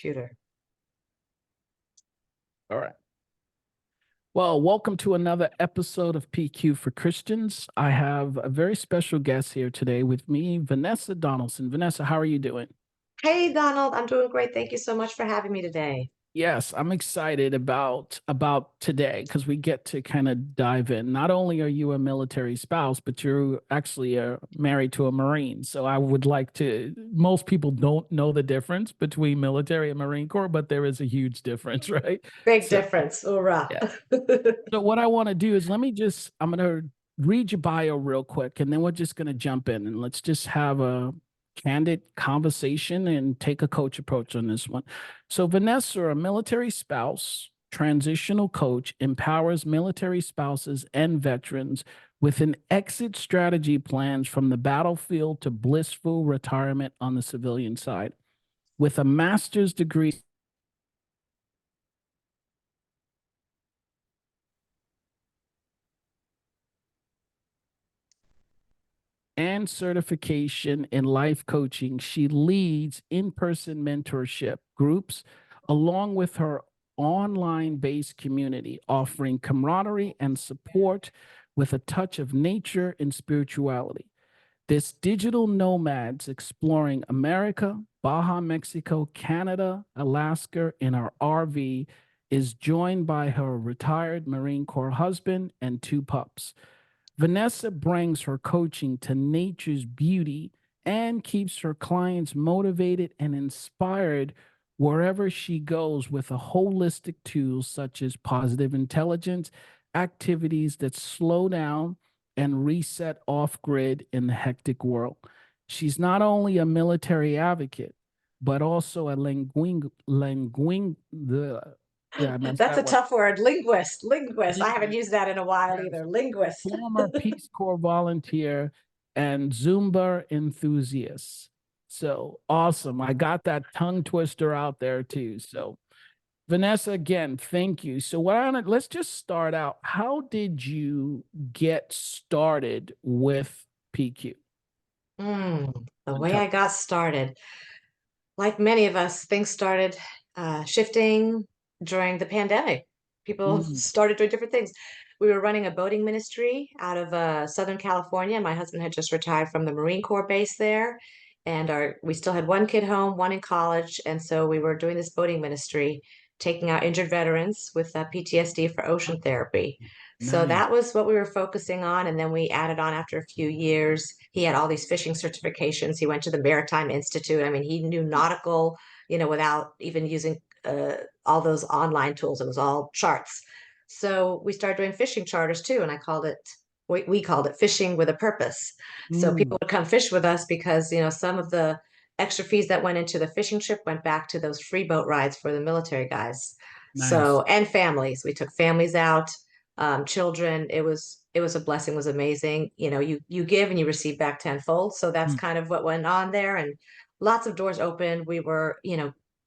computer. All right. Well, welcome to another episode of PQ for Christians. I have a very special guest here today with me, Vanessa Donalson. Vanessa, how are you doing? Hey, Donald, I'm doing great. Thank you so much for having me today. Yes, I'm excited about today because we get to kind of dive in. Not only are you a military spouse, but you're actually married to a Marine. So I would like to, most people don't know the difference between military and Marine Corps, but there is a huge difference, right? Big So, difference. Hoorah. yeah. So what I want to do is I'm going to read your bio real quick, and then we're just going to jump in and let's just have a candid conversation and take a coach approach on this one. So Vanessa, a military spouse, transitional coach, empowers military spouses and veterans with an exit strategy plans from the battlefield to blissful retirement on the civilian side. With a master's degree and certification in life coaching, she leads in-person mentorship groups along with her online-based community, offering camaraderie and support with a touch of nature and spirituality. This digital nomads exploring America, Baja Mexico, Canada, Alaska in her RV is joined by her retired Marine Corps husband and two pups. Vanessa brings her coaching to nature's beauty and keeps her clients motivated and inspired wherever she goes with a holistic tools such as positive intelligence, activities that slow down and reset off grid in the hectic world. She's not only a military advocate, but also a yeah, I messed That's a that one. tough word. Linguist. I haven't used that in a while Yes, either. Linguist. former Peace Corps volunteer and Zumba enthusiast. So awesome. I got that tongue twister out there too. So Vanessa, again, thank you. So let's just start out. How did you get started with PQ? The And way I got started, like many of us, things started shifting during the pandemic. People Mm, started doing different things. We were running a boating ministry out of Southern California. My husband had just retired from the Marine Corps base there, and we still had one kid home, one in college, and so we were doing this boating ministry, taking out injured veterans with PTSD for ocean therapy. So nice. that was what we were focusing on, and then we added on after a few years. He had all these fishing certifications. He went to the Maritime Institute. I mean, he knew nautical, without even using all those online tools. It was all charts. So we started doing fishing charters too, and we called it fishing with a purpose. So Mm, people would come fish with us because some of the extra fees that went into the fishing trip went back to those free boat rides for the military guys. nice. So, and families, we took families out, children. It was a blessing, it was amazing. You give and you receive back tenfold. So that's Mm, kind of what went on there, and lots of doors opened. We were,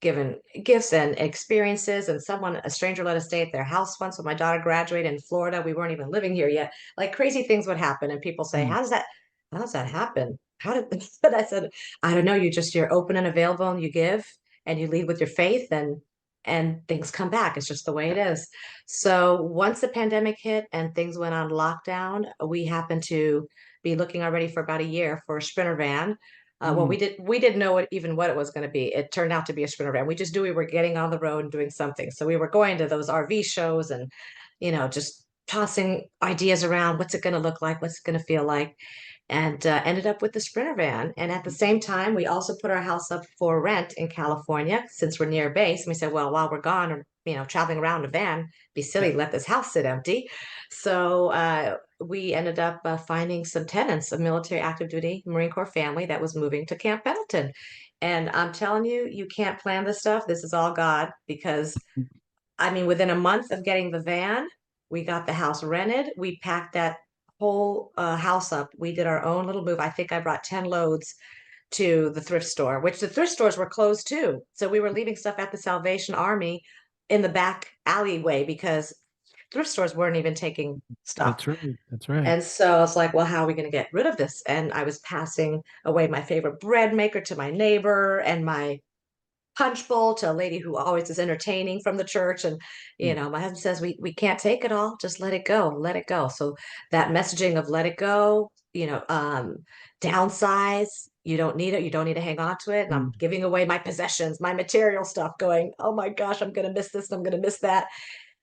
given gifts and experiences, and a stranger let us stay at their house once when my daughter graduated in Florida. We weren't even living here yet. Like crazy things would happen, and people say, mm. how does that happen? How did but I said, I don't know. You're open and available, and you give and you lead with your faith, and things come back. It's just the way it is. So once the pandemic hit and things went on lockdown, we happened to be looking already for about a year for a Sprinter van. Well, Mm. we didn't know what it was going to be. It turned out to be a Sprinter van. We just knew we were getting on the road and doing something. So we were going to those RV shows and, just tossing ideas around. What's it going to look like? What's it going to feel like? And ended up with the Sprinter van. And at the same time, we also put our house up for rent in California since we're near base. And we said, well, while we're gone or traveling around in a van, be silly Yeah. to let this house sit empty. So we ended up finding some tenants, a military active duty Marine Corps family that was moving to Camp Pendleton. And I'm telling you, you can't plan this stuff. This is all God, because I mean, within a month of getting the van, we got the house rented. We packed that whole house up. We did our own little move. I think I brought 10 loads to the thrift store, which the thrift stores were closed too. So we were leaving stuff at the Salvation Army in the back alleyway because thrift stores weren't even taking stuff. That's right. That's right. And so I was like, well, how are we going to get rid of this? And I was passing away my favorite bread maker to my neighbor and my punch bowl to a lady who always is entertaining from the church. And, Mm, my husband says, we can't take it all. Just let it go. Let it go. So that messaging of let it go, downsize. You don't need it. You don't need to hang on to it. And I'm mm, giving away my possessions, my material stuff, going, oh my gosh, I'm going to miss this. I'm going to miss that.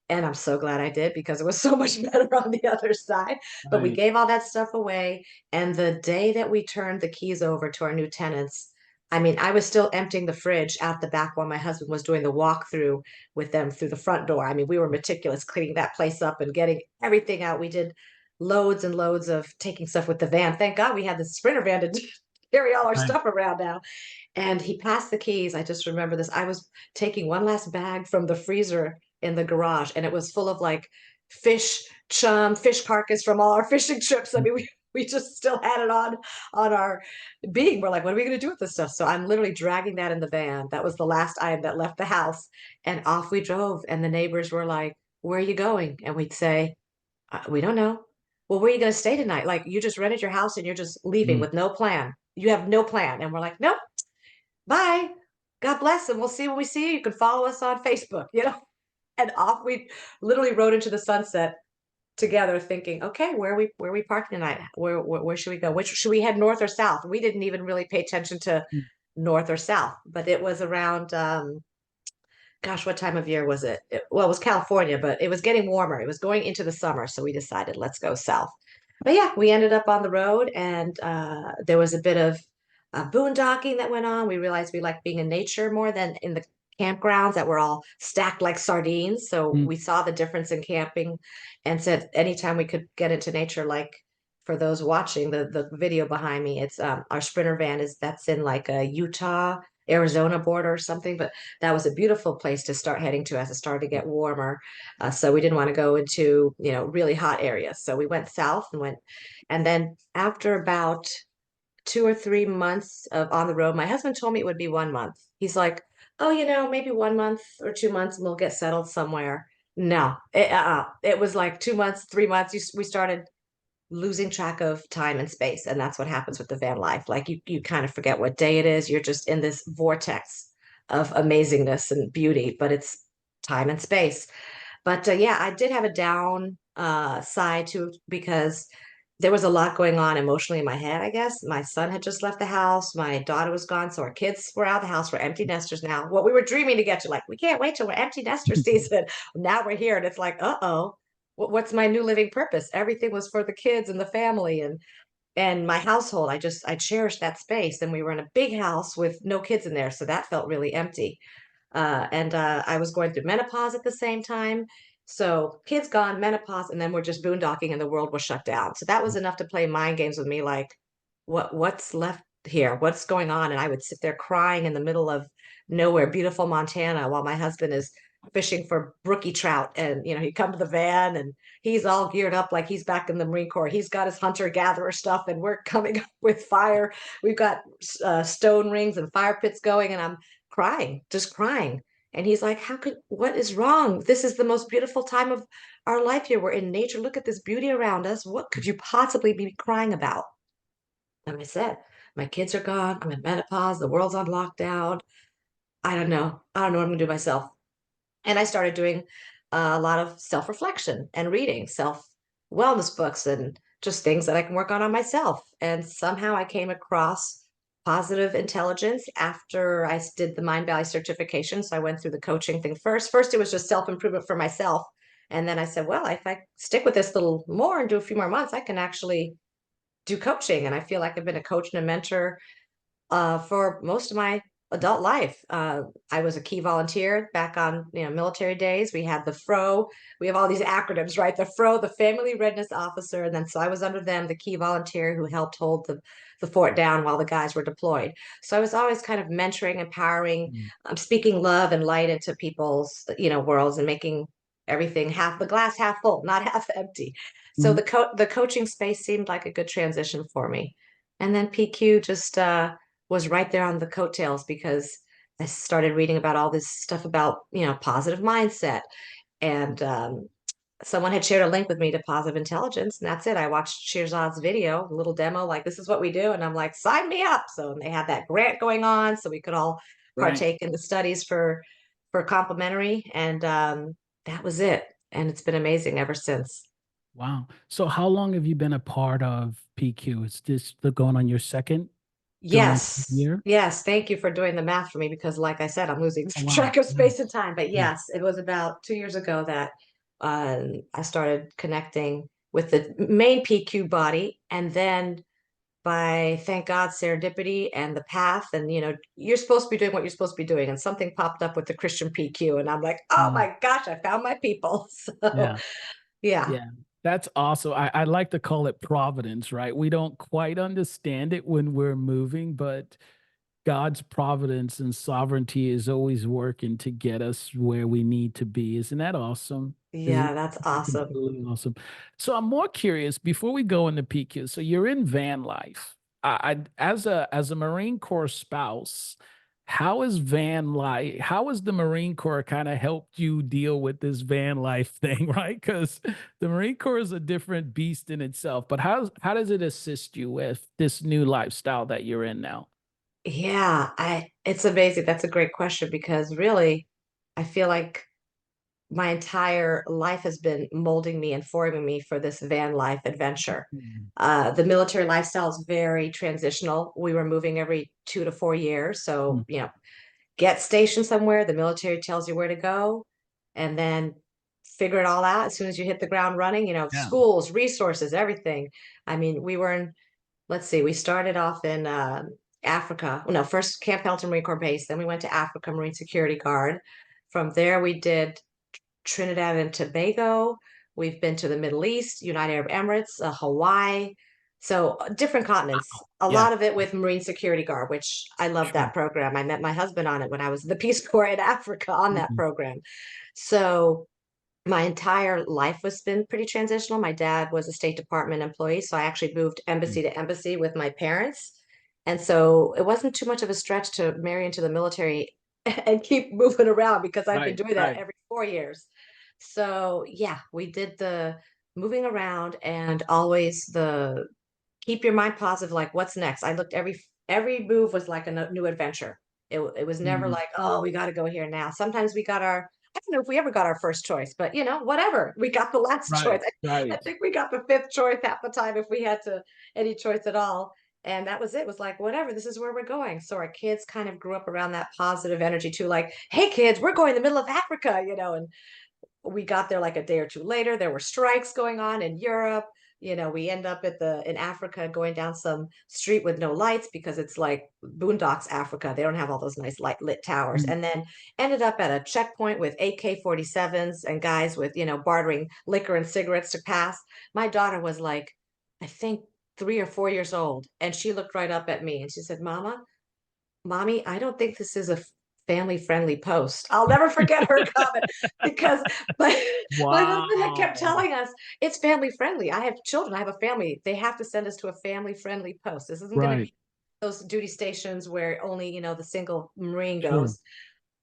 And I'm so glad I did because it was so much better on the other side. But we right. gave all that stuff away. And the day that we turned the keys over to our new tenants, I mean, I was still emptying the fridge out the back while my husband was doing the walkthrough with them through the front door. I mean, we were meticulous cleaning that place up and getting everything out. We did loads and loads of taking stuff with the van. Thank God we had the Sprinter van to carry all our Right. stuff around now. And he passed the keys. I just remember this. I was taking one last bag from the freezer in the garage, and it was full of like fish chum, fish carcass from all our fishing trips. I Mm, mean, we just still had it on our being. We're like, what are we going to do with this stuff? So I'm literally dragging that in the van. That was the last item that left the house, and off we drove. And the neighbors were like, "Where are you going?" And we'd say, "We don't know." Well, where are you going to stay tonight? Like you just rented your house and you're just leaving mm, with no plan. You have no plan. And we're like, nope, bye. God bless, and we'll see when we see you. You can follow us on Facebook, And off we literally rode into the sunset together, thinking, okay, where are we parking tonight? Where should we go? Which should we head north or south? We didn't even really pay attention to mm, north or south, but it was around gosh, what time of year was it? Well, it was California, but it was getting warmer. It was going into the summer, so we decided let's go south. But yeah, we ended up on the road, and there was a bit of boondocking that went on. We realized we liked being in nature more than in the campgrounds that were all stacked like sardines. So mm, we saw the difference in camping, and said anytime we could get into nature, like for those watching the video behind me, it's our Sprinter van is that's in like a Utah, Arizona border or something, but that was a beautiful place to start heading to as it started to get warmer. So we didn't want to go into, really hot areas. So we went south and then after about 2 or 3 months of on the road, my husband told me it would be 1 month. He's like, oh, maybe 1 month or 2 months and we'll get settled somewhere. No, it was like 2 months, 3 months. We started losing track of time and space. And that's what happens with the van life. Like you kind of forget what day it is. You're just in this vortex of amazingness and beauty, but it's time and space. But yeah, I did have a down side too because there was a lot going on emotionally in my head, I guess. My son had just left the house. My daughter was gone. So our kids were out of the house. We're empty nesters now. What we were dreaming to get to, like, we can't wait till we're empty nester season. Now we're here. And it's like, uh-oh, what's my new living purpose? Everything was for the kids and the family and my household. I cherished that space. And we were in a big house with no kids in there. So that felt really empty. And I was going through menopause at the same time. So kids gone, menopause, and then we're just boondocking and the world was shut down. So that was enough to play mind games with me, like, what's left here? What's going on? And I would sit there crying in the middle of nowhere, beautiful Montana, while my husband is fishing for brookie trout. And he'd come to the van and he's all geared up like he's back in the Marine Corps. He's got his hunter-gatherer stuff, and we're coming up with fire. We've got stone rings and fire pits going, and I'm crying, just crying. And he's like, what is wrong? This is the most beautiful time of our life here. We're in nature. Look at this beauty around us. What could you possibly be crying about? And I said, my kids are gone. I'm in menopause. The world's on lockdown. I don't know. I don't know what I'm going to do myself. And I started doing a lot of self reflection and reading self wellness books and just things that I can work on myself. And somehow I came across positive intelligence after I did the Mindvalley certification. So I went through the coaching thing first. First, it was just self improvement for myself. And then I said, well, if I stick with this a little more and do a few more months, I can actually do coaching. And I feel like I've been a coach and a mentor for most of my adult life. I was a key volunteer back on military days. We had the FRO. We have all these acronyms, right? The FRO, the Family Readiness Officer, and then so I was under them, the key volunteer who helped hold the fort down while the guys were deployed. So I was always kind of mentoring, empowering, mm, speaking love and light into people's worlds and making everything half the glass half full, not half empty. So mm, the coaching space seemed like a good transition for me. And then PQ just was right there on the coattails because I started reading about all this stuff about, positive mindset. And someone had shared a link with me to positive intelligence. And that's it. I watched Shirzad's video, a little demo, like, this is what we do. And I'm like, sign me up. So they had that grant going on. So we could all Right. partake in the studies for complimentary, and that was it. And it's been amazing ever since. Wow. So how long have you been a part of PQ? Is this going on your second, going on Yes. year? Yes. Thank you for doing the math for me because, like I said, I'm losing Oh, wow. track of space and Nice. time. But Yeah. yes, it was about 2 years ago that I started connecting with the main PQ body. And then by, thank God, serendipity and the path. And, you're supposed to be doing what you're supposed to be doing. And something popped up with the Christian PQ. And I'm like, oh Mm, my gosh, I found my people. So, yeah. yeah. Yeah. That's awesome. I like to call it providence, right? We don't quite understand it when we're moving, but God's providence and sovereignty is always working to get us where we need to be. Isn't that awesome? Isn't Yeah, that's that awesome. completely awesome? So I'm more curious before we go into PQ. So you're in van life. As a Marine Corps spouse, how is van life? How has the Marine Corps kind of helped you deal with this van life thing, right? Because the Marine Corps is a different beast in itself. But how does it assist you with this new lifestyle that you're in now? Yeah, it's amazing. That's a great question because really, I feel like my entire life has been molding me and forming me for this van life adventure. Mhm. The military lifestyle is very transitional. We were moving every 2 to 4 years. So, Mm. get stationed somewhere, the military tells you where to go, and then figure it all out as soon as you hit the ground running, Yeah. schools, resources, everything. I mean, we were in, let's see, we started off in Africa. Well, no, first Camp Pendleton Marine Corps Base, then we went to Africa Marine Security Guard. From there, we did Trinidad and Tobago. We've been to the Middle East, United Arab Emirates, Hawaii. So different continents, a Yeah. lot of it with Marine Security Guard, which I love Sure. that program. I met my husband on it when I was in the Peace Corps in Africa on that Mhm. program. So my entire life has been pretty transitional. My dad was a State Department employee, so I actually moved Mm. embassy to embassy with my parents. And so it wasn't too much of a stretch to marry into the military and keep moving around because I've been Right, doing that right. every 4 years. So yeah, we did the moving around and always the keep your mind positive, like what's next. I looked every move was like a new adventure. It was never Mhm. like, oh, we got to go here now. Sometimes we got our, I don't know if we ever got our first choice, but whatever, we got the last choice. Right, I right. think we got the fifth choice half the time if we had to any choice at all. And that was it. It was like, whatever, this is where we're going. So our kids kind of grew up around that positive energy too, like, hey kids, we're going to the middle of Africa, and we got there like a day or two later. There were strikes going on in Europe. We end up in Africa going down some street with no lights because it's like boondocks Africa. They don't have all those nice light lit towers. Mm. And then ended up at a checkpoint with AK-47s and guys with, bartering liquor and cigarettes to pass. My daughter was like, I think 3 or 4 years old. And she looked right up at me and she said, Mama, Mommy, I don't think this is a family friendly post. I'll never forget her comment because my husband had kept Wow. telling us it's family friendly. I have children, I have a family. They have to send us to a family friendly post. This isn't going to Right. be those duty stations where only, the single Marine Sure. goes.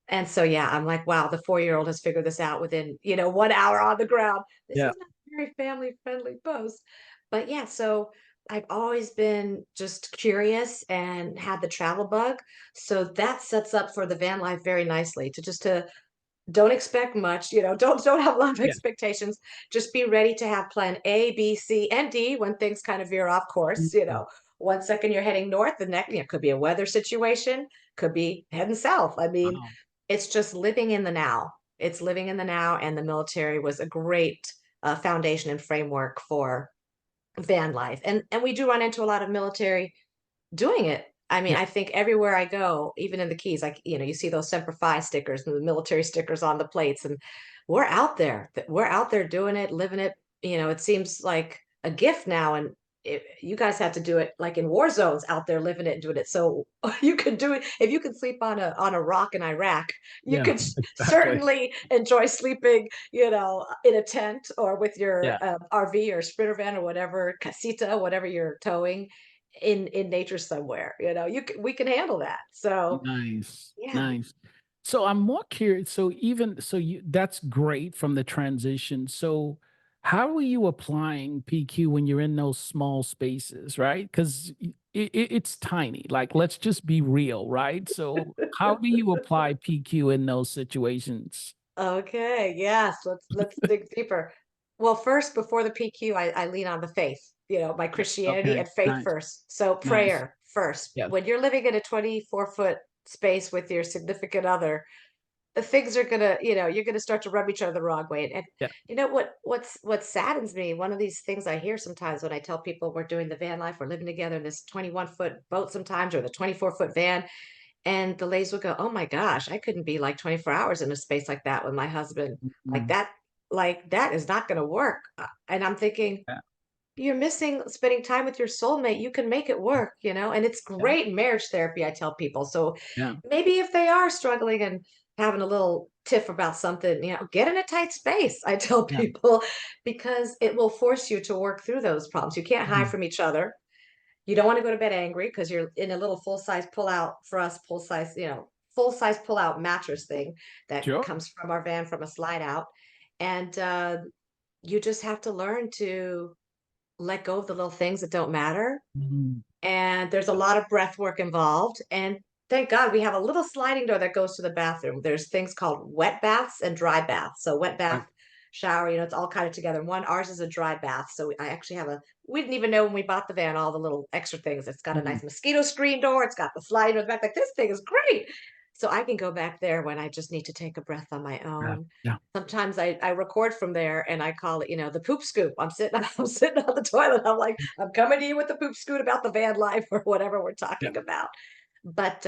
And so, yeah, I'm like, wow, the 4 year old has figured this out within, 1 hour on the ground. This Yeah. is not a very family friendly post. But yeah, so I've always been just curious and had the travel bug. So that sets up for the van life very nicely to don't expect much, don't have a lot of Yeah. expectations. Just be ready to have plan A, B, C, and D when things kind of veer off course. Mhm. 1 second you're heading north, the next, could be a weather situation, could be heading south. I mean, Wow. it's just living in the now. It's living in the now, and the military was a great foundation and framework for van life. And we do run into a lot of military doing it. I mean, Yeah. I think everywhere I go, even in the Keys, like, you see those Semper Fi stickers and the military stickers on the plates, and we're out there. We're out there doing it, living it. It seems like a gift now, and you guys have to do it like in war zones out there, living it and doing it. So you can do it if you can sleep on a rock in Iraq. You Yeah. could Exactly. certainly enjoy sleeping, in a tent or with your Yeah. RV or sprinter van or whatever casita, whatever you're towing in nature somewhere. We can handle that. So Nice. yeah. Nice. So I'm more curious. So even so you that's great from the transition. So How are you applying PQ when you're in those small spaces, right? Because it's tiny. Like, let's just be real, right? So, how do you apply PQ in those situations? Okay, yes, let's dig deeper. Well, first, before the PQ, I lean on the faith, my Yeah. Christianity Okay. and faith Nice. first. So Nice. prayer first. Yes. When you're living in a 24-foot space with your significant other, the things are gonna, you're gonna start to rub each other the wrong way. And Yeah. what saddens me, one of these things I hear sometimes when I tell people we're doing the van life, we're living together in this 21-foot boat sometimes, or the 24-foot van, and the ladies will go, "Oh my gosh, I couldn't be like 24 hours in a space like that with my husband. Like Mhm. that, like that is not gonna work." And I'm thinking, Yeah. you're missing spending time with your soulmate. You can make it work, and it's Yeah. great in marriage therapy, I tell people. So Yeah. maybe if they are struggling and having a little tiff about something, get in a tight space, I tell Yeah. people, because it will force you to work through those problems. You can't hide Mhm. from each other. You don't want to go to bed angry because you're in a little full size pull out, for us, full size, full size pull out mattress thing that Sure. comes from our van from a slide out. And you just have to learn to let go of the little things that don't matter, Mhm. and there's a lot of breath work involved. And thank God we have a little sliding door that goes to the bathroom. There's things called wet baths and dry baths. So wet Right. bath, shower, it's all kind of together. One, ours is a dry bath. So I actually have we didn't even know when we bought the van all the little extra things. It's got a Mhm. nice mosquito screen door. It's got the sliding door in the back. Like, this thing is great. So I can go back there when I just need to take a breath on my Yeah. own. Yeah. Sometimes I record from there and I call it, the poop scoop. I'm sitting I'm sitting on the toilet. I'm like, I'm coming to you with the poop scoot about the van life or whatever we're Yeah. talking about. But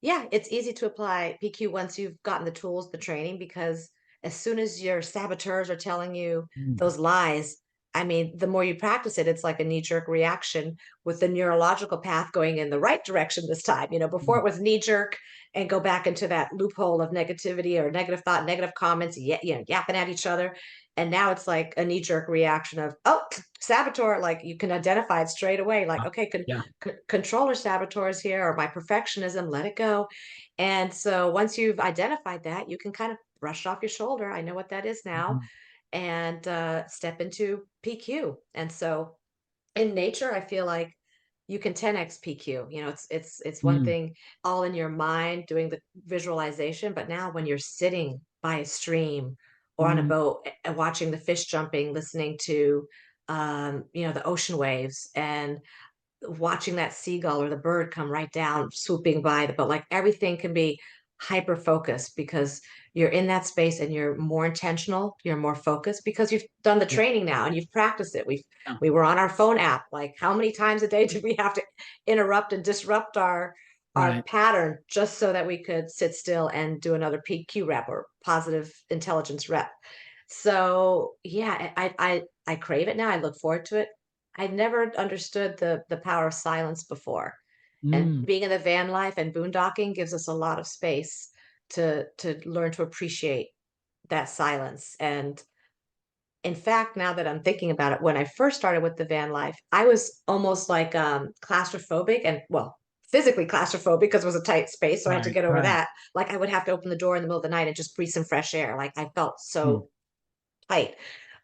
yeah, it's easy to apply PQ once you've gotten the tools, the training, because as soon as your saboteurs are telling you Mm. those lies, I mean, the more you practice it, it's like a knee-jerk reaction with the neurological path going in the right direction this time. Before Mm. it was knee-jerk and go back into that loophole of negativity or negative thought, negative comments, yapping at each other. And now it's like a knee-jerk reaction of, oh, saboteur, like you can identify it straight away. Like, okay, Yeah. controller saboteurs here, or my perfectionism, let it go. And so once you've identified that, you can kind of brush it off your shoulder. I know what that is now, Mhm. and step into PQ. And so in nature, I feel like you can 10x PQ. It's one Mm. thing all in your mind doing the visualization, but now when you're sitting by a stream or on a Mm. boat and watching the fish jumping, listening to the ocean waves, and watching that seagull or the bird come right down, swooping by the boat, like everything can be hyper focused because you're in that space and you're more intentional, you're more focused because you've done the Yeah. training now and you've practiced it. Yeah. We were on our phone app. Like, how many times a day did we have to interrupt and disrupt our Right. pattern just so that we could sit still and do another PQ rep or positive intelligence rep? So yeah, I crave it now. I look forward to it. I never understood the power of silence before. And Mm. being in the van life and boondocking gives us a lot of space to learn to appreciate that silence. And in fact, now that I'm thinking about it, when I first started with the van life, I was almost like claustrophobic and, well, physically claustrophobic because it was a tight space. So I had to Right. get over Right. that. Like, I would have to open the door in the middle of the night and just breathe some fresh air. Like, I felt Mm. so tight.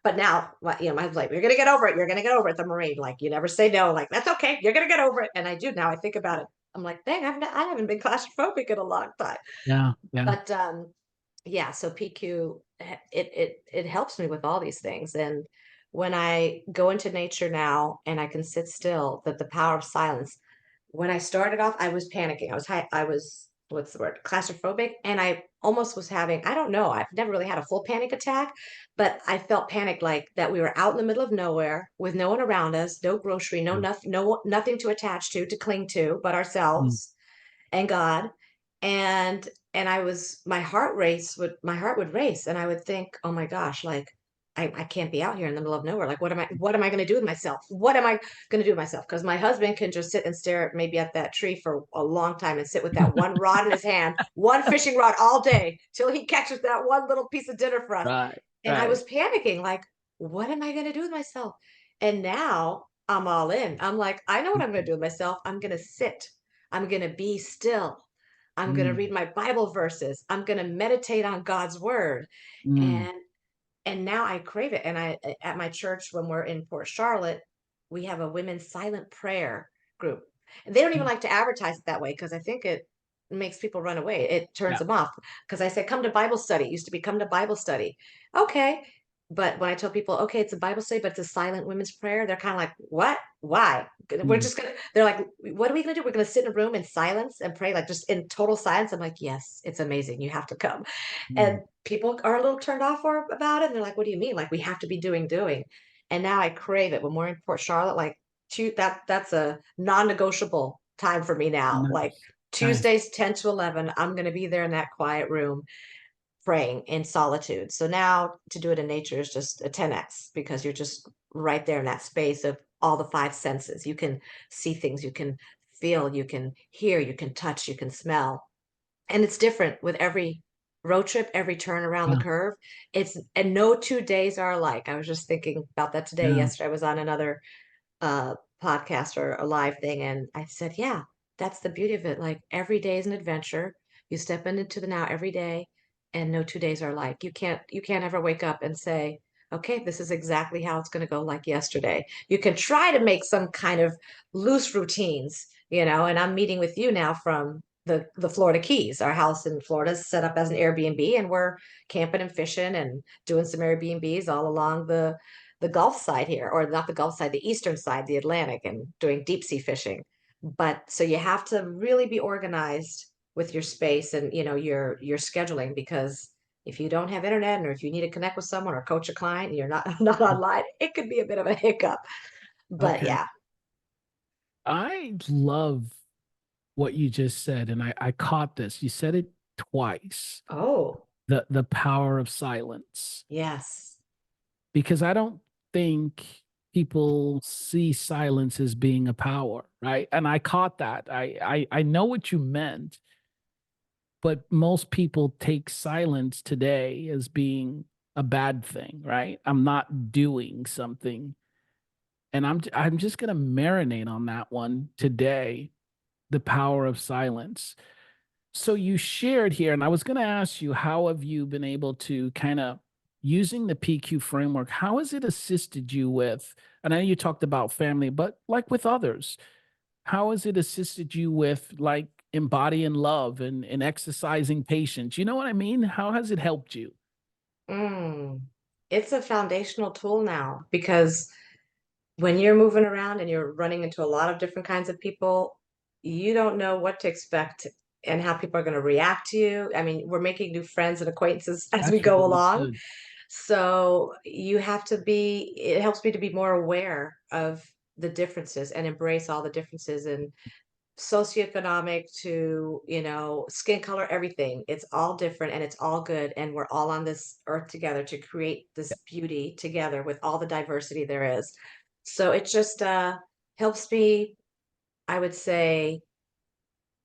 But now, my husband's like, "You're gonna get over it. You're gonna get over it." The Marine, like, you never say no. Like, that's okay. You're gonna get over it. And I do now. I think about it. I'm like, dang, I haven't been claustrophobic in a long time. Yeah. Yeah. But yeah. So PQ, it helps me with all these things. And when I go into nature now and I can sit still, that the power of silence. When I started off, I was panicking. I was, what's the word? Claustrophobic, and I almost was having, I don't know, I've never really had a full panic attack, but I felt panic like that we were out in the middle of nowhere with no one around us, no grocery, no Yeah. nothing, no nothing to attach to cling to but Mm. ourselves and God. And I was my heart would race and I would think, oh my gosh, like I can't be out here in the middle of nowhere. Like, what am I gonna do with myself? What am I gonna do with myself? Because my husband can just sit and stare at maybe at that tree for a long time and sit with that one rod in his hand, one fishing rod all day till he catches that one little piece of dinner for us. Right. And I Right. was panicking, like, what am I gonna do with myself? And now I'm all in. I'm like, I know what I'm gonna Mm. do with myself. I'm gonna sit. I'm gonna be still. I'm going to Mm. read my Bible verses. I'm going to meditate on God's word. Mm. And And now I crave it. And at my church, when we're in Port Charlotte, we have a women's silent prayer group. And they don't even Mm. like to advertise it that way because I think it makes people run away. It turns Yeah. them off. Because I say, come to Bible study. It used to be come to Bible study. Okay. But when I tell people, okay, it's a Bible study, but it's a silent women's prayer, they're kind of like, what? Why? We're Mm. just gonna, they're like, what are we gonna do? We're gonna sit in a room in silence and pray, like just in total silence. I'm like, yes, it's amazing. You have to come. Mm. And people are a little turned off about it. And they're like, what do you mean? Like we have to be doing. And now I crave it when we're in Port Charlotte, like that's a non-negotiable time for me now. Like Nice. Nice. Tuesdays 10 to 11, I'm going to be there in that quiet room praying in solitude. So now to do it in nature is just a 10x because you're just right there in that space of all the five senses. You can see things, you can feel, you can hear, you can touch, you can smell. And it's different with every road trip, every turn around the Yeah. curve. It's and no 2 days are alike. I was just thinking about that today. Yeah. Yesterday I was on another uh podcast or a live thing, and I said, yeah, that's the beauty of it. Like every day is an adventure. You step into the now every day, and no 2 days are alike. You can't ever wake up and say, okay, this is exactly how it's going to go like yesterday. You can try to make some kind of loose routines, and I'm meeting with you now from the Florida Keys. Our house in Florida is set up as an Airbnb, and we're camping and fishing and doing some Airbnbs all along the Gulf side here, or not the Gulf side, the eastern side, the Atlantic, and doing deep sea fishing. But so you have to really be organized with your space and your scheduling, because if you don't have internet, or if you need to connect with someone or coach a client and you're not not online, it could be a bit of a hiccup. But Okay. yeah. I love what you just said, and I caught this. You said it twice. Oh, The power of silence. yes. Because I don't think people see silence as being a power, right? And I caught that. I know what you meant, but most people take silence today as being a bad thing, right? I'm not doing something. And I'm just gonna marinate on that one today, the power of silence. So you shared here, and I was going to ask you, how have you been able to kind of using the PQ framework? How has it assisted you with? And I know you talked about family, but like with others, how has it assisted you with like embodying love and exercising patience? You know what I mean? How has it helped you? Mm. It's a foundational tool now because when you're moving around and you're running into a lot of different kinds of people, you don't know what to expect and how people are going to react to you. I mean, we're making new friends and acquaintances as we That's go really along. good. So it helps me to be more aware of the differences and embrace all the differences in socioeconomic to, skin color, everything. It's all different and it's all good. And we're all on this earth together to create this beauty together with all the diversity there is. So it just helps me, I would say,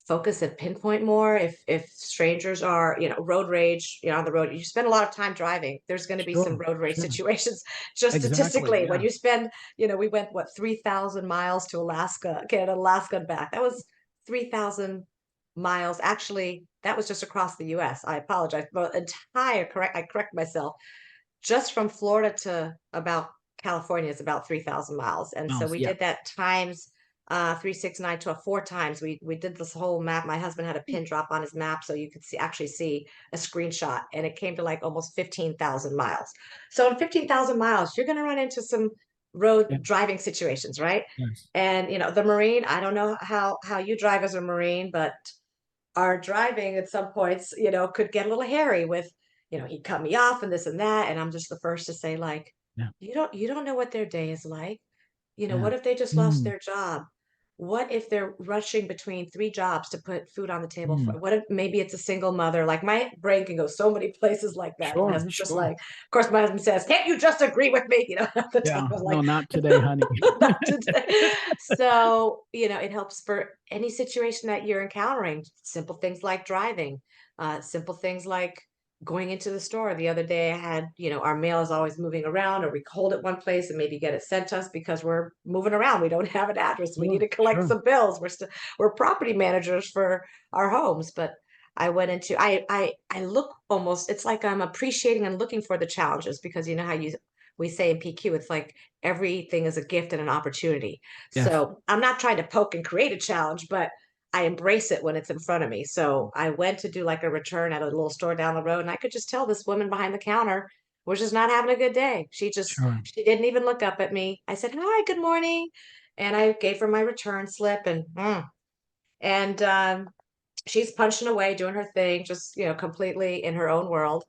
focus and pinpoint more if strangers are, road rage, on the road. You spend a lot of time driving, there's going to be some Sure, road rage sure. situations. Just Exactly. statistically, when Yeah. you spend, we went what, 3,000 miles to Alaska, Canada, Alaska and back. That was 3,000 miles. Actually, that was just across the US. I apologize, but I correct myself. Just from Florida to about California is about 3,000 miles. And so Miles. we Yeah. did that times 369 to 4 times. We did this whole map. My husband had a pin drop on his map so you could actually see a screenshot, and it came to like almost 15,000 miles. So in 15,000 miles, you're going to run into some road Yeah. driving situations, right? Yes. And the Marine, I don't know how you drive as a Marine, but our driving at some points, could get a little hairy with, he cut me off and this and that. And I'm just the first to say, like, Yeah. you don't know what their day is like. Yeah. What if they just lost Mm, their job? What if they're rushing between three jobs to put food on the table for, mm. what if maybe it's a single mother? Like my brain can go so many places like that. My Sure, husband's just sure. like, of course, my husband says, can't you just agree with me? At the time Yeah. I'm No, like, not today, honey. not today. So, it helps for any situation that you're encountering. Simple things like driving, simple things like going into the store. The other day I had, our mail is always moving around, or we hold it one place and maybe get it sent to us because we're moving around. We don't have an address. We need Sure, to collect sure. some bills. We're property managers for our homes, but I went into I look almost it's like I'm appreciating and looking for the challenges because you know how you we say in PQ, it's like everything is a gift and an opportunity. Yes. So I'm not trying to poke and create a challenge, but I embrace it when it's in front of me. So I went to do like a return at a little store down the road, and I could just tell this woman behind the counter was just not having a good day. Sure. She didn't even look up at me. I said, "Hi, good morning," and I gave her my return slip, and she's punching away, doing her thing, just completely in her own world.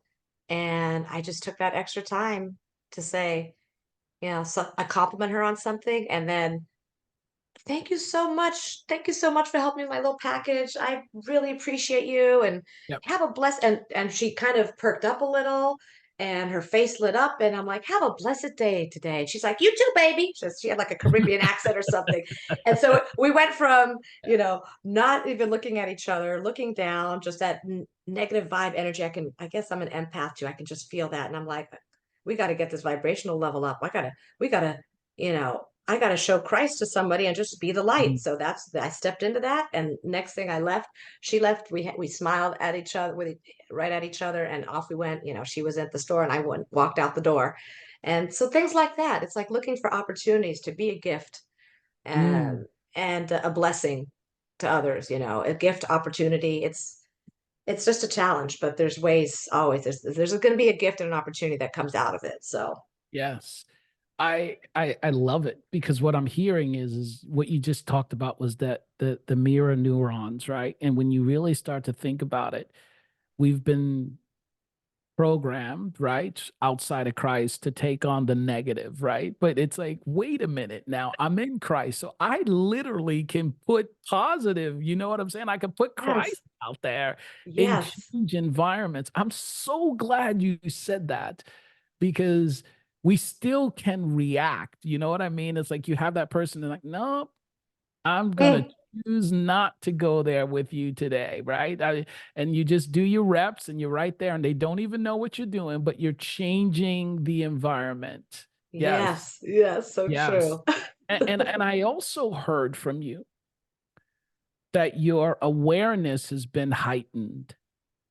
And I just took that extra time to say, so I compliment her on something, and then thank you so much. Thank you so much for helping me with my little package. I really appreciate you and Yep. have a blessed and she kind of perked up a little and her face lit up and I'm like, have a blessed day today. And she's like, you too, baby. She had like a Caribbean accent or something. And so we went from, not even looking at each other, looking down, just that negative vibe energy. I guess I'm an empath too. I can just feel that. And I'm like, we got to get this vibrational level up. We gotta, you know, I got to show Christ to somebody and just be the light. Mhm. So I stepped into that. And next thing I left, she left. We smiled at each other right at each other, and off we went. She was at the store, and I walked out the door. And so things like that. It's like looking for opportunities to be a gift Mm. and a blessing to others. A gift opportunity. It's just a challenge, but there's ways always. There's going to be a gift and an opportunity that comes out of it. So Yes. I love it because what I'm hearing is what you just talked about was that the mirror neurons, right? And when you really start to think about it, we've been programmed, right, outside of Christ to take on the negative, right? But it's like, wait a minute now, I'm in Christ. So I literally can put positive, you know what I'm saying? I can put yes, Christ out there and yes, change environments. I'm so glad you said that because we still can react. You know what I mean? It's like you have that person and like, no, I'm gonna mm, choose not to go there with you today, right? And you just do your reps and you're right there, and they don't even know what you're doing, but you're changing the environment. Yes, yes, yes. So yes. true. And I also heard from you that your awareness has been heightened,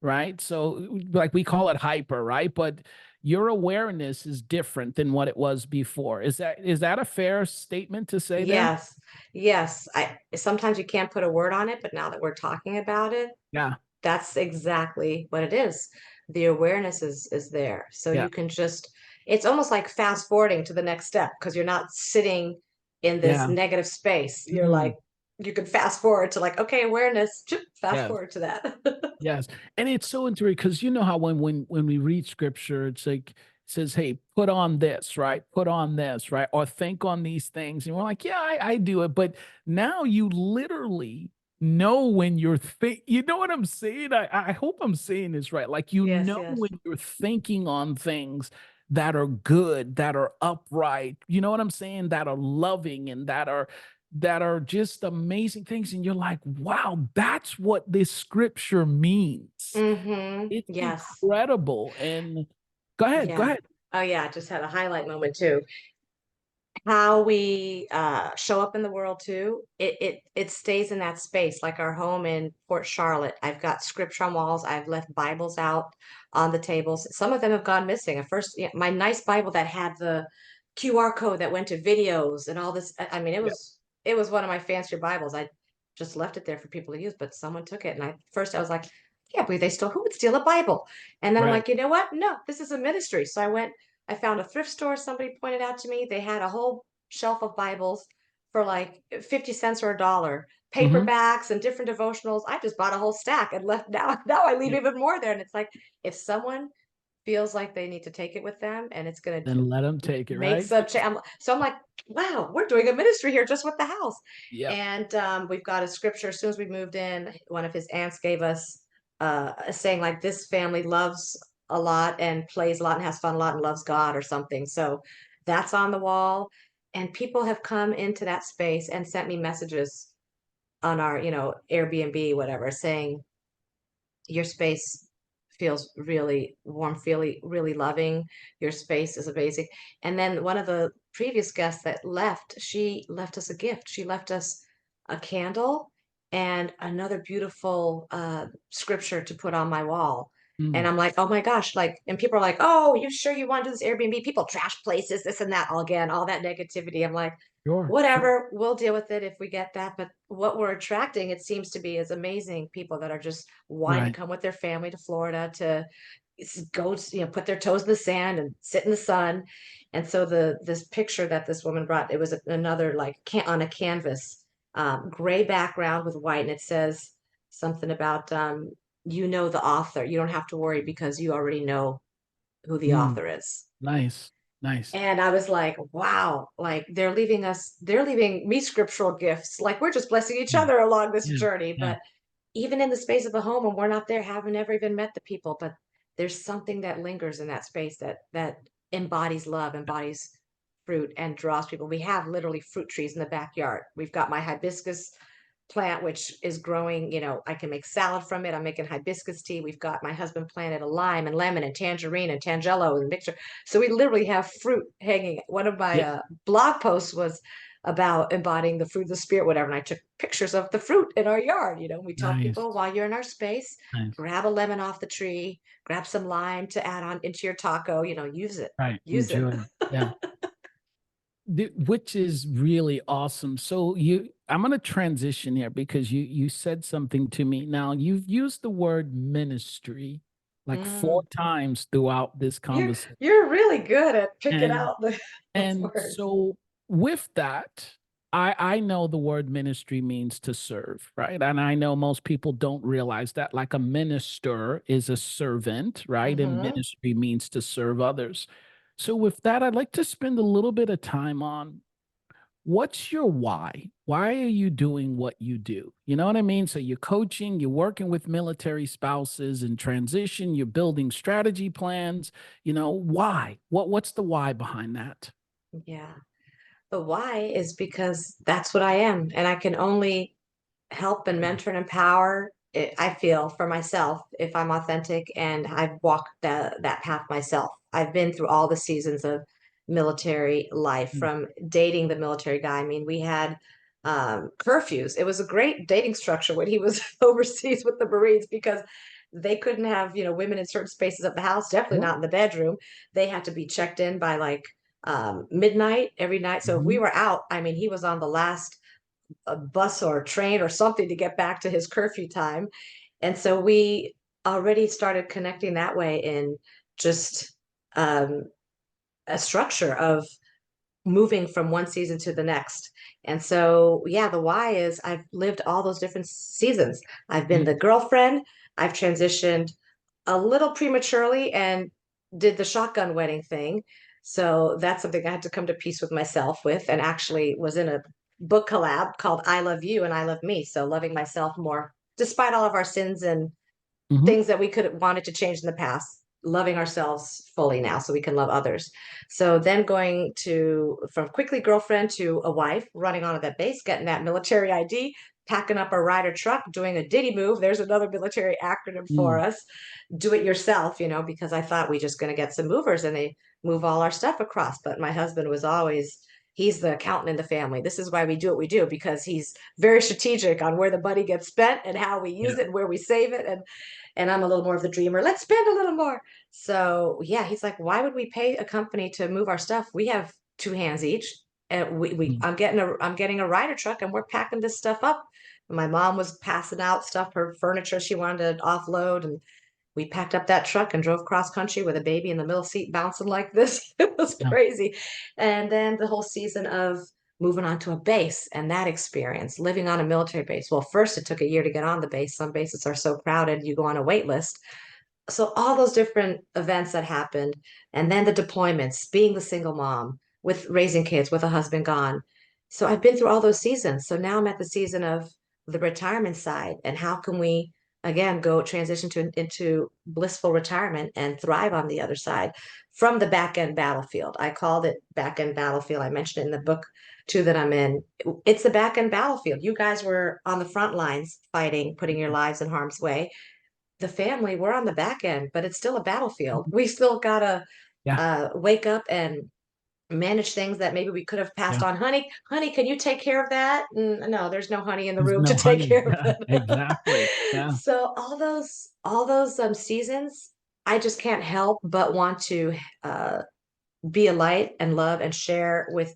right? So like we call it hyper, right? But your awareness is different than what it was before. Is that a fair statement to say there? Yes, yes. I sometimes you can't put a word on it, but now that we're talking about it, Yeah, that's exactly what it is. The awareness is there. So yeah, you can just it's almost like fast forwarding to the next step because you're not sitting in this yeah. negative space. You're Mm, like you can fast forward to like, okay, awareness, fast yes. forward to that. Yes, and it's so interesting because you know how when we read scripture, it's like it says, "Hey, put on this, right? Put on this, right? Or think on these things." And we're like, "Yeah, I do it," but now you literally know when you're think. You know what I'm saying? I hope I'm saying this right. Like you Yes, know yes. when you're thinking on things that are good, that are upright. You know what I'm saying? That are loving and that are just amazing things. And you're like, wow, that's what this scripture means. It's Yes. incredible. And go ahead, go Yeah. ahead. Oh yeah, I just had a highlight moment too. How we show up in the world too, it stays in that space. Like our home in Port Charlotte, I've got scripture on walls. I've left Bibles out on the tables. Some of them have gone missing. At first, my nice Bible that had the QR code that went to videos and all this. I mean, Yeah, it was one of my fancier Bibles. I just left it there for people to use, but someone took it. And first I was like, I can't believe they stole. Who would steal a Bible? And then I'm right. like, you know what? No, this is a ministry. So I found a thrift store somebody pointed out to me. They had a whole shelf of Bibles for like 50 cents or a dollar, Hmm. paperbacks and different devotionals. I just bought a whole stack and left now I leave Yeah. even more there. And it's like if someone feels like they need to take it with them and it's gonna Then let them take it, make right? some change. So I'm like, wow, we're doing a ministry here just with the house. Yeah. And we've got a scripture. As soon as we moved in, one of his aunts gave us a saying like this family loves a lot and plays a lot and has fun a lot and loves God or something. So that's on the wall. And people have come into that space and sent me messages on our, Airbnb, whatever, saying your space feels really warm, feeling really loving. Your space is amazing. And then one of the previous guests that left, she left us a gift. She left us a candle and another beautiful scripture to put on my wall. And Mm. I'm like, oh my gosh, like, and people are like, oh, you sure you want to do this Airbnb? People trash places, this and that, all again, all that negativity. I'm like, Sure, sure. whatever, we'll deal with it if we get that. But what we're attracting, it seems to be, is amazing people that are just wanting to Right. come with their family to Florida to go, put their toes in the sand and sit in the sun. And so this picture that this woman brought, it was another like on a canvas, gray background with white, and it says something about the author. You don't have to worry because you already know who the Mm. author is. Nice. Nice. And I was like, wow, like they're leaving me scriptural gifts. Like we're just blessing each Yeah. other along this Yeah. journey. Yeah. But even in the space of a home, and we're not there, haven't ever even met the people, but there's something that lingers in that space that embodies love, embodies fruit, and draws people. We have literally fruit trees in the backyard. We've got my hibiscus plant, which is growing. I can make salad from it. I'm making hibiscus tea. We've got my husband planted a lime and lemon and tangerine and tangelo and mixture. So we literally have fruit hanging. One of my Yeah. blog posts was about embodying the fruit of the spirit, whatever. And I took pictures of the fruit in our yard. We tell Nice. people while you're in our space, Nice. grab a lemon off the tree, grab some lime to add on into your taco, use it, Right. use it. Enjoy. Yeah. Which is really awesome. So I'm going to transition here because you said something to me. Now you've used the word ministry like four Mm. times throughout this You're conversation. you're really good at picking And out the those and words. so with that, I know the word ministry means to serve, right? And I know most people don't realize that. Like a minister is a servant, right? And Hmm. ministry means to serve others. So with that, I'd like to spend a little bit of time on what's your why? Why are you doing what you do? You know what I mean? So you're coaching, you're working with military spouses in transition, you're building strategy plans. Why? What's the why behind that? Yeah. The why is because that's what I am, and I can only help and Mm. mentor and empower. I feel for myself if I'm authentic, and I've walked that path myself. I've been through all the seasons of military life, Mm. from dating the military guy. I mean, we had curfews. It was a great dating structure when he was overseas with the Marines because they couldn't have women in certain spaces of the house. Definitely Sure. not in the bedroom. They had to be checked in by like midnight every night. So if we Mhm. were out, I mean, he was on the last bus or train or something to get back to his curfew time. And so we already started connecting that way in just um, a structure of moving from one season to the next. And so, yeah, the why is I've lived all those different seasons. I've been the Mm. girlfriend, I've transitioned a little prematurely and did the shotgun wedding thing. So that's something I had to come to peace with myself with, and actually was in a book collab called I Love You and I Love Me. So loving myself more, despite all of our sins and Mhm. things that we could have wanted to change in the past, loving ourselves fully now so we can love others. So then going to from quickly girlfriend to a wife, running onto that base, getting that military ID, packing up a Ryder truck, doing a Diddy move. There's another military acronym for Mm. us. Do it yourself, because I thought we just going to get some movers and they move all our stuff across. But my husband was always, he's the accountant in the family. This is why we do what we do, because he's very strategic on where the money gets spent and how we Yeah. use it and where we save it. And I'm a little more of the dreamer. Let's spend a little more. So yeah, he's like, why would we pay a company to move our stuff? We have two hands each. And Mm. I'm getting a Ryder truck and we're packing this stuff up. My mom was passing out stuff, her furniture she wanted to offload, and we packed up that truck and drove cross country with a baby in the middle seat bouncing like this. It was Yeah. crazy. And then the whole season of moving on to a base and that experience, living on a military base. Well, first it took a year to get on the base. Some bases are so crowded, you go on a wait list. So all those different events that happened, and then the deployments, being the single mom with raising kids with a husband gone. So I've been through all those seasons. So now I'm at the season of the retirement side, and how can we again go transition into blissful retirement and thrive on the other side from the back end battlefield. I called it back end battlefield. I mentioned it in the book too that I'm in. It's the back end battlefield. You guys were on the front lines fighting, putting your lives in harm's way. The family, we're on the back end, but it's still a battlefield. We still gotta Yeah. wake up and manage things that maybe we could have passed Yeah. on. Honey, can you take care of that? No, there's no honey in the There's room to no take honey. care of Yeah, it. exactly. Yeah. So all those seasons, I just can't help but want to be a light and love and share with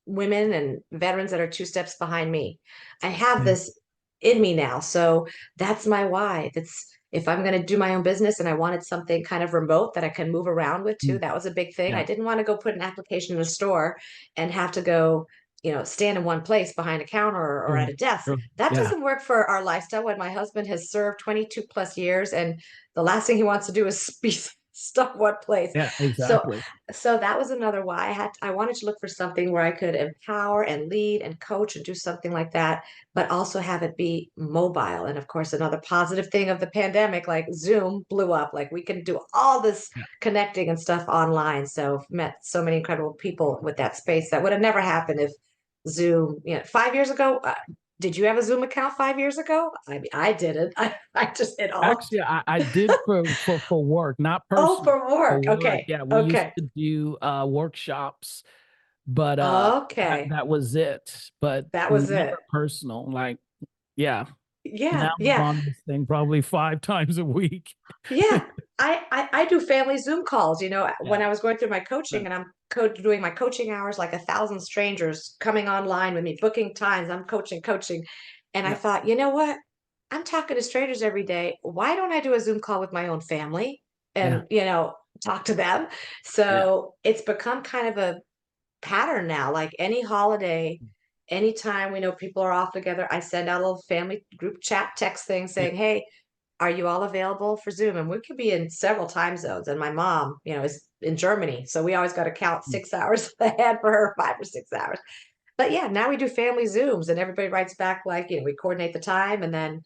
women and veterans that are two steps behind me. I have Yeah. this in me now. So that's my why. That's if I'm going to do my own business and I wanted something kind of remote that I can move around with too, Mm, that was a big thing. I yeah. didn't want to go put an application in a store and have to go, stand in one place behind a counter or at Sure. a desk. Sure. That Yeah. doesn't work for our lifestyle when my husband has served 22 plus years and the last thing he wants to do is be stuck one place. Yeah. So Exactly. so that was another why I wanted to look for something where I could empower and lead and coach and do something like that, but also have it be mobile. And of course, another positive thing of the pandemic, like Zoom blew up. Like we can do all this Yeah. connecting and stuff online. So I've met so many incredible people with that space that would have never happened if Zoom, 5 years ago. Did you have a Zoom account 5 years ago? I mean, I didn't. I just it all. Actually, I did for work, not Oh, personal. for For work. work. Okay. Yeah, we used Okay. to do workshops, but Okay. that was it. But That was it. never personal. Like, yeah. Now Yeah, I'm yeah, on this thing probably 5 times a week. yeah. I do family Zoom calls. Yeah. When I was going through my coaching Right. and I'm doing my coaching hours, like 1,000 strangers coming online with me, booking times. I'm coaching, and I Yeah. thought, you know what? I'm talking to strangers every day. Why don't I do a Zoom call with my own family Yeah. and talk to them? Yeah. So it's become kind of a pattern now. Like any holiday, anytime we know people are off together, I send out a little family group chat text thing Yeah. saying, "Hey, are you all available for Zoom?" And we could be in several time zones. And my mom, is in Germany, so we always got to count Mm. 6 hours ahead for her, 5 or 6 hours. But yeah, now we do family Zooms, and everybody writes back like, we coordinate the time, and then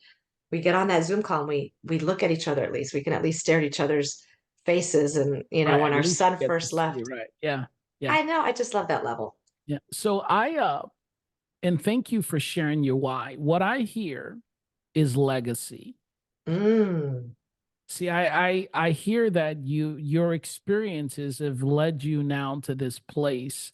we get on that Zoom call, and we look at each other. At least we can at least stare at each other's faces. And Right. when At our least son you get to first see, left, right? Yeah. Yeah. I know I just love that level. Yeah. So and thank you for sharing your why. What I hear is legacy. Mm. See, I hear that your experiences have led you now to this place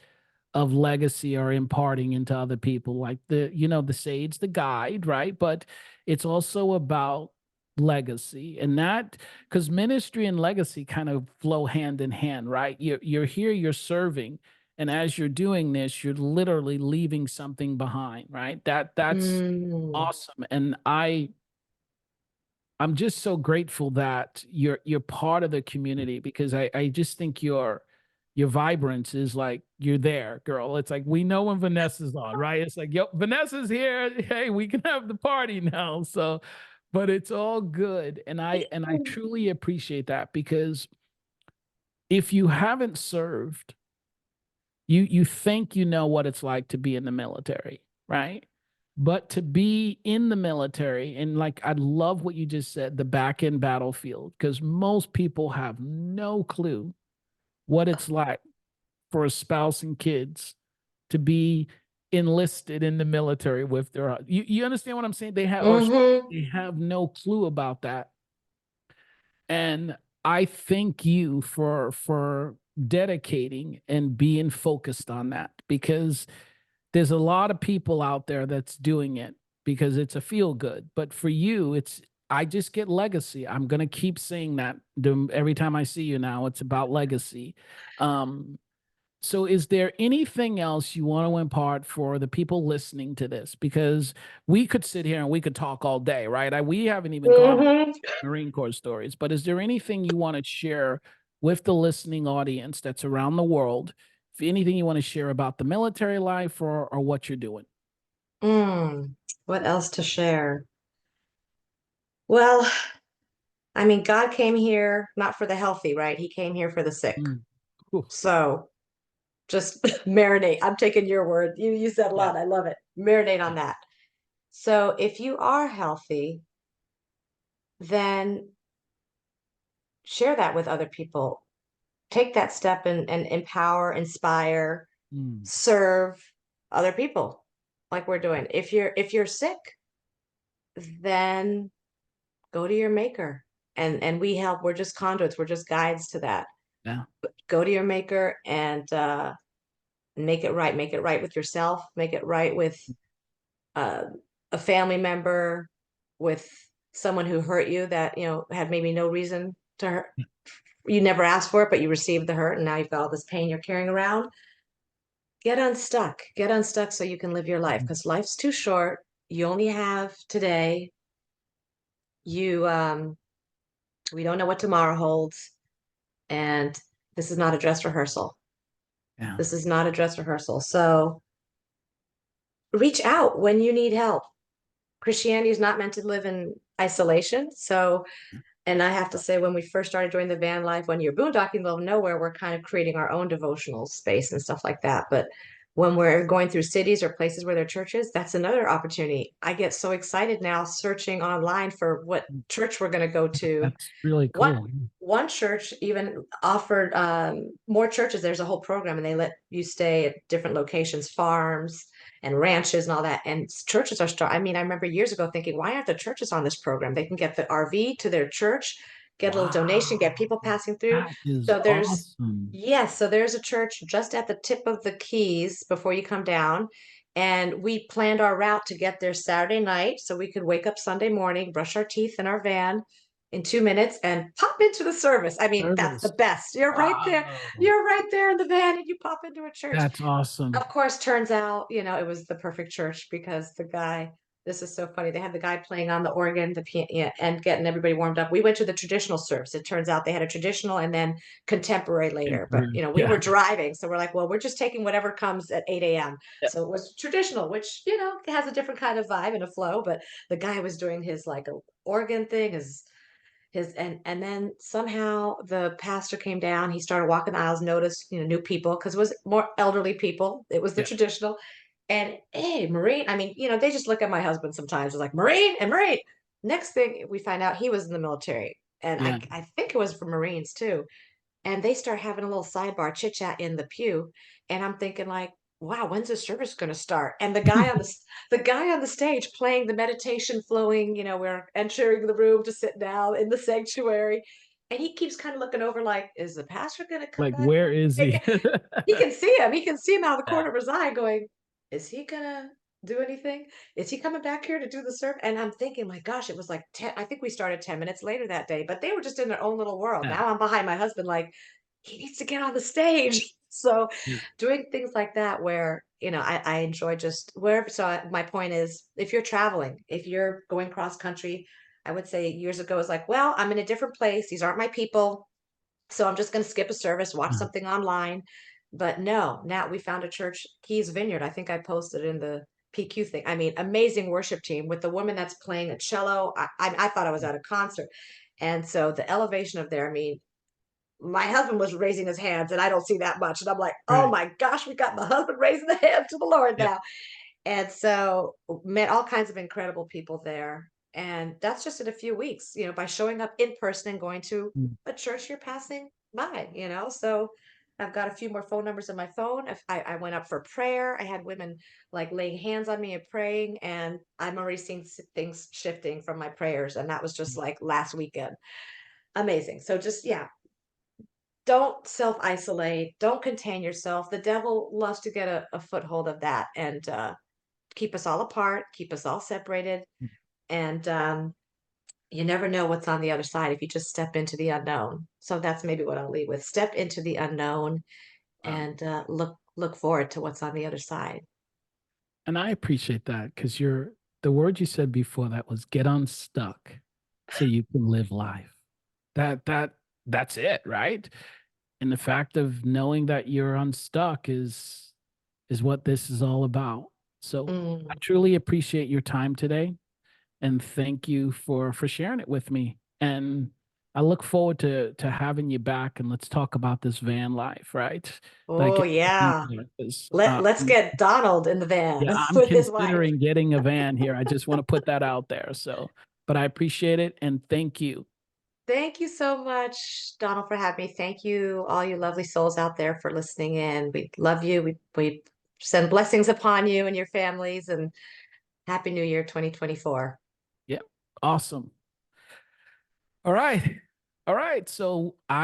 of legacy or imparting into other people, like the sage, the guide, right? But it's also about legacy, and that because ministry and legacy kind of flow hand in hand, right? You're here, you're serving, and as you're doing this, you're literally leaving something behind, right? That's Mm. awesome, and I'm just so grateful that you're part of the community because I just think your vibrance is like you're there, girl. It's like we know when Vanessa's on, right? It's like, yo, Vanessa's here. Hey, we can have the party now. So, but it's all good. And I truly appreciate that because if you haven't served, you think you know what it's like to be in the military, right? But to be in the military, and like I love what you just said, the back end battlefield, because most people have no clue what it's like for a spouse and kids to be enlisted in the military with their you understand what I'm saying? Hmm. They have no clue about that. And I thank you for dedicating and being focused on that because there's a lot of people out there that's doing it because it's a feel good. But for you, I just get legacy. I'm going to keep saying that every time I see you now. It's about legacy. Um, so, is there anything else you want to impart for the people listening to this? Because we could sit here and we could talk all day, right? We haven't even gone over Hmm. Marine Corps stories, but is there anything you want to share with the listening audience that's around the world? If anything you want to share about the military life or what you're doing? Mm. What else to share? Well, I mean, God came here not for the healthy, right? He came here for the sick. Mm. Ooh, So just marinate. I'm taking your word. You use that a yeah, lot. I love it. Marinate yeah. on that. So if you are healthy, then share that with other people. Take that step and empower, inspire, Mm. serve other people like we're doing. If you're sick, then go to your maker. And we help. We're just conduits. We're just guides to that. Yeah. Go to your maker and make it right. Make it right with yourself. Make it right with uh, a family member, with someone who hurt you that, had maybe no reason to hurt. You never asked for it, but you received the hurt, and now you've got all this pain you're carrying around. Get unstuck. Get unstuck so you can live your life, because life's too short. You only have today. You we don't know what tomorrow holds, and this is not a dress rehearsal. Yeah. This is not a dress rehearsal. So reach out when you need help. Christianity is not meant to live in isolation. So, and I have to say, when we first started doing the van life, when you're boondocking in the middle of nowhere, we're kind of creating our own devotional space and stuff like that. But when we're going through cities or places where there are churches, that's another opportunity. I get so excited now searching online for what church we're going to go to. That's really One cool. one church even offered more churches. There's a whole program, and they let you stay at different locations, farms and ranches and all that. And churches are I mean, I remember years ago thinking, why aren't the churches on this program? They can get the RV to their church, get a little donation, get Wow. people passing through. That is So there's awesome. Yes, so there's a church just at the tip of the Keys before you come down. And we planned our route to get there Saturday night so we could wake up Sunday morning, brush our teeth in our van in 2 minutes and pop into the service. I mean, that's the Service. best. You're right there. Wow. You're right there in the van and you pop into a church. That's awesome. Of course, turns out, it was the perfect church because this is so funny. They had the guy playing on the organ, the piano, yeah, and getting everybody warmed up. We went to the traditional service. It turns out they had a traditional and then contemporary later. But, we Yeah. were driving. So we're like, well, we're just taking whatever comes at 8 a.m. Yeah. So it was traditional, which, has a different kind of vibe and a flow. But the guy was doing his like a organ thing, his and then somehow the pastor came down. He started walking the aisles, noticed new people because it was more elderly people. It was the Yeah. traditional, and hey, Marine. I mean, they just look at my husband sometimes. It's like Marine and Marine. Next thing we find out, he was in the military, and Yeah. I think it was for Marines too. And they start having a little sidebar chit chat in the pew, and I'm thinking like, wow, when's the service going to start? And the guy on the stage playing the meditation flowing, we're entering the room to sit down in the sanctuary, and he keeps kind of looking over like, is the pastor going to come Like, back? where is he? He can see him out of the Yeah. corner of his eye going, is he gonna do anything? Is he coming back here to do the serve? And I'm thinking, my gosh, it was like 10, I think we started 10 minutes later that day, but they were just in their own little world. Yeah. Now I'm behind my husband, like, he needs to get on the stage. So Yeah. doing things like that where, I enjoy just wherever. So my point is, if you're traveling, if you're going cross country, I would say years ago, it's like, well, I'm in a different place. These aren't my people. So I'm just going to skip a service, watch Yeah. something online. But no, now we found a church, Keys Vineyard. I think I posted in the PQ thing. I mean, amazing worship team with the woman that's playing a cello. I thought I was at a concert. And so the elevation of there, I mean, my husband was raising his hands, and I don't see that much. And I'm like, oh Right. my gosh, we got my husband raising the hand to the Lord Yeah. now. And so met all kinds of incredible people there. And that's just in a few weeks, by showing up in person and going to Mm. a church you're passing by. So I've got a few more phone numbers in my phone. If I went up for prayer. I had women like laying hands on me and praying, and I'm already seeing things shifting from my prayers. And that was just like last weekend. Amazing. So just, yeah, don't self isolate, don't contain yourself. The devil loves to get a foothold of that and keep us all apart, keep us all separated. And you never know what's on the other side if you just step into the unknown. So that's maybe what I'll leave with. Step into the unknown Wow. and look forward to what's on the other side. And I appreciate that because the word you said before that was get unstuck so you can live life. That's it, right? And the fact of knowing that you're unstuck is what this is all about. So I Mm. truly appreciate your time today and thank you for sharing it with me. And I look forward to having you back and let's talk about this van life, right? Oh Like yeah. 'cause, Let's get Donald in the van yeah, I'm with his wife. considering getting a van here. I just want to put that out there. So, but I appreciate it and thank you. Thank you so much, Donald, for having me. Thank you, all you lovely souls out there, for listening in. We love you. We send blessings upon you and your families, and Happy New Year 2024. Yeah, awesome. All right. All right. So I